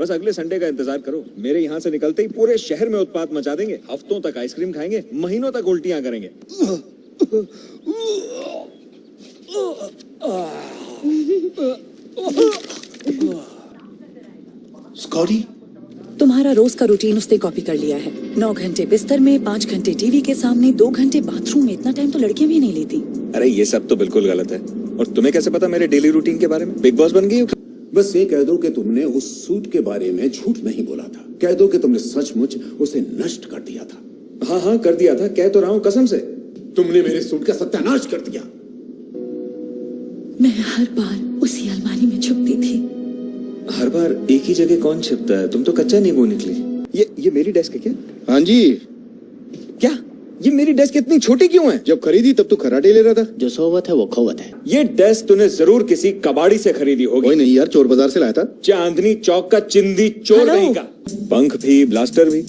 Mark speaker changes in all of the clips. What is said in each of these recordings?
Speaker 1: बस अगले संडे का इंतजार करो। मेरे यहाँ से निकलते ही पूरे शहर में उत्पात मचा देंगे। हफ्तों तक आइसक्रीम खाएंगे, महीनों तक उल्टियां करेंगे।
Speaker 2: स्कॉटी,
Speaker 3: तुम्हारा रोज का रूटीन उसने कॉपी कर लिया है। 9 घंटे बिस्तर में, 5 घंटे टीवी के सामने, 2 घंटे बाथरूम में। इतना टाइम तो लड़कियां भी नहीं लेती।
Speaker 1: अरे ये सब तो बिल्कुल गलत है। और तुम्हें कैसे पता मेरे डेली रूटीन के बारे में? बिग बॉस बन गई हो?
Speaker 2: बस ये कह दो कि तुमने उस सूट के बारे में झूठ नहीं बोला था। कह दो कि तुमने सचमुच उसे नष्ट कर दिया था।
Speaker 1: हाँ हाँ कर दिया था, कह तो रहा हूँ कसम से।
Speaker 2: तुमने मेरे सूट का सत्यानाश कर दिया।
Speaker 3: मैं हर बार उसी अलमारी में छुपती थी।
Speaker 1: हर बार एक ही जगह कौन छिपता है? तुम तो कच्चा नींबू निकली। ये मेरी डेस्क है क्या?
Speaker 4: हाँ जी।
Speaker 1: क्या ये मेरी डेस्क इतनी छोटी क्यों है?
Speaker 4: जब खरीदी तब तो खराटे ले रहा था।
Speaker 5: जो सोवत है वो खोवत है।
Speaker 1: ये डेस्क तूने जरूर किसी कबाड़ी से खरीदी होगी।
Speaker 4: कोई नहीं यार, चोर बाजार से लाया था।
Speaker 1: चांदनी चौक का चिंदी चोर नहीं का। पंख भी, ब्लास्टर भी।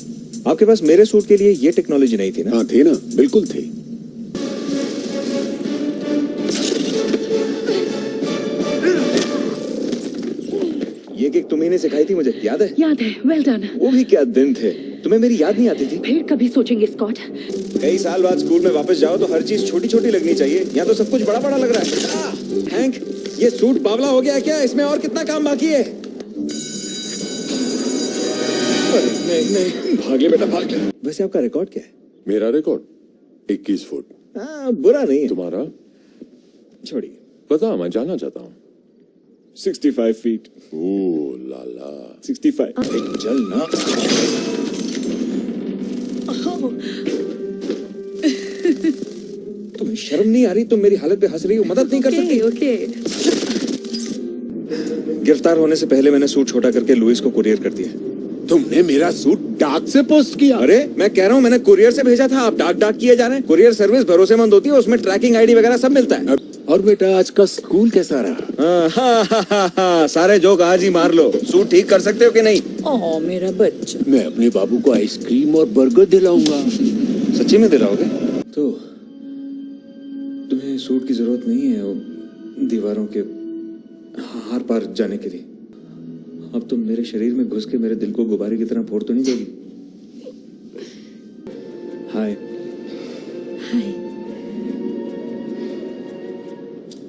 Speaker 1: आपके पास मेरे सूट के लिए ये टेक्नोलॉजी नहीं थी ना?
Speaker 2: हाँ थी ना, बिल्कुल थी।
Speaker 1: ये किक तुम्ही ने सिखाई थी मुझे, याद है?
Speaker 3: याद है, वेल डन।
Speaker 1: वो भी क्या दिन थे। तुम्हें मेरी याद नहीं आती थी?
Speaker 3: फिर कभी सोचेंगे स्कॉट।
Speaker 1: कई साल बाद स्कूल में वापस जाओ तो हर चीज छोटी छोटी लगनी चाहिए। यहाँ तो सब कुछ बड़ा बड़ा लग रहा है। हैंक, ये सूट बावला हो गया है क्या? इसमें और कितना काम बाकी है? अरे नहीं नहीं, भाग ले बेटा भाग ले। वैसे आपका रिकॉर्ड क्या है?
Speaker 6: मेरा रिकॉर्ड 21 फुट।
Speaker 1: हाँ बुरा नहीं है।
Speaker 6: तुम्हारा?
Speaker 1: छोड़िए।
Speaker 6: पता, मैं जानना चाहता हूँ।
Speaker 1: 65 फीट।
Speaker 6: ओह लाला।
Speaker 1: 65। चल ना। तुम्हें शर्म नहीं आ रही? तुम मेरी हालत पे हंस रही हो, मदद नहीं कर सकती?
Speaker 3: ओके।
Speaker 1: गिरफ्तार होने से पहले मैंने सूट छोटा करके लुइस को कुरियर कर दिया।
Speaker 2: तुमने मेरा सूट डाक से पोस्ट किया?
Speaker 1: अरे मैं कह रहा हूँ मैंने कुरियर से भेजा था, आप डाक किए जा रहे हैं। कुरियर सर्विस भरोसेमंद होती है, उसमें ट्रैकिंग आईडी वगैरह सब मिलता है।
Speaker 2: और बेटा आज का स्कूल कैसा रहा?
Speaker 1: हाँ, सारे जोक आज ही मार लो। सूट ठीक कर सकते हो कि नहीं?
Speaker 3: ओह मेरा बच्चा।
Speaker 2: मैं अपने बाबू को आइसक्रीम और बर्गर दिलाऊंगा।
Speaker 1: सच्ची में दिलाओगे? तो तुम्हें सूट की जरूरत नहीं है वो दीवारों के हार पार जाने के लिए। अब तुम मेरे शरीर में घुस के मेरे दिल को गुब्बारे की तरह फोड़ तो नहीं दोगी? हाय।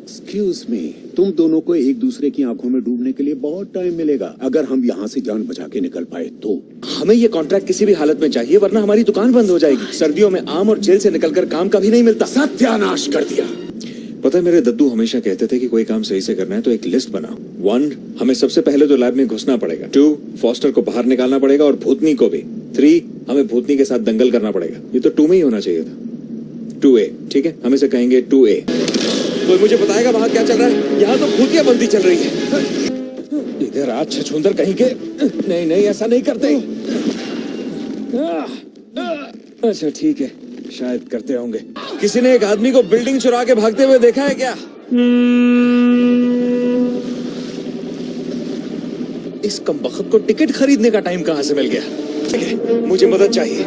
Speaker 2: एक्सक्यूज मी, तुम दोनों को एक दूसरे की आंखों में डूबने के लिए बहुत टाइम मिलेगा, अगर हम यहाँ से जान बचा के निकल पाए तो।
Speaker 1: हमें ये कॉन्ट्रैक्ट किसी भी हालत में चाहिए, वरना हमारी दुकान बंद हो जाएगी। सर्दियों में आम और जेल से निकलकर काम कभी नहीं मिलता।
Speaker 2: सत्यानाश कर दिया।
Speaker 1: पता है मेरे दद्दू हमेशा कहते थे कि कोई काम सही से करना है तो एक लिस्ट बनाओ। 1, हमें सबसे पहले तो लैब में घुसना पड़ेगा। 2, फॉस्टर को बाहर निकालना पड़ेगा और भूतनी को भी। 3, हमें भूतनी के साथ दंगल करना पड़ेगा। ये तो 2 में ही होना चाहिए था। 2A, ठीक है, हम इसे कहेंगे 2A। कोई मुझे बताएगा वहां क्या चल रहा है? यहाँ तो भूतिया बंदी चल रही है। इधर आज छछूंदर कहीं के। नहीं नहीं ऐसा नहीं करते। अच्छा ठीक है, शायद करते होंगे। किसी ने एक आदमी को बिल्डिंग चुरा के भागते हुए देखा है क्या? इस कमबख्त को टिकट खरीदने का टाइम कहां से मिल गया? मुझे मदद चाहिए,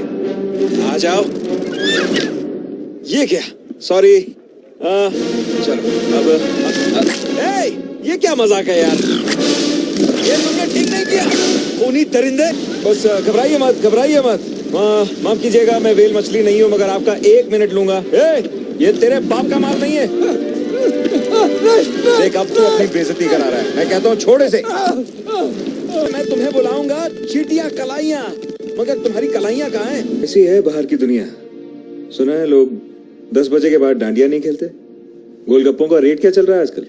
Speaker 1: आ जाओ। ये क्या? सॉरी। चलो अब ये क्या मजाक है यार? ये तुमने ठीक नहीं किया। खूनी दरिंदे। बस घबराइए मत, घबराइए मत। माफ कीजिएगा, मैं वेल मछली नहीं हूँ, मगर आपका 1 मिनट लूंगा। ये तेरे बाप का माल नहीं है। देख अब तू अपनी बेइज्जती करा रहा है। मैं कहता हूँ छोड़ इसे। मैं तुम्हें बुलाऊंगा चीटियां कलाइयां, मगर तुम्हारी कलाइयां कहाँ हैं? ऐसी है बाहर की दुनिया। सुना है लोग 10 बजे के बाद डांडिया नहीं खेलते। गोलगप्पों का रेट क्या चल रहा है आजकल?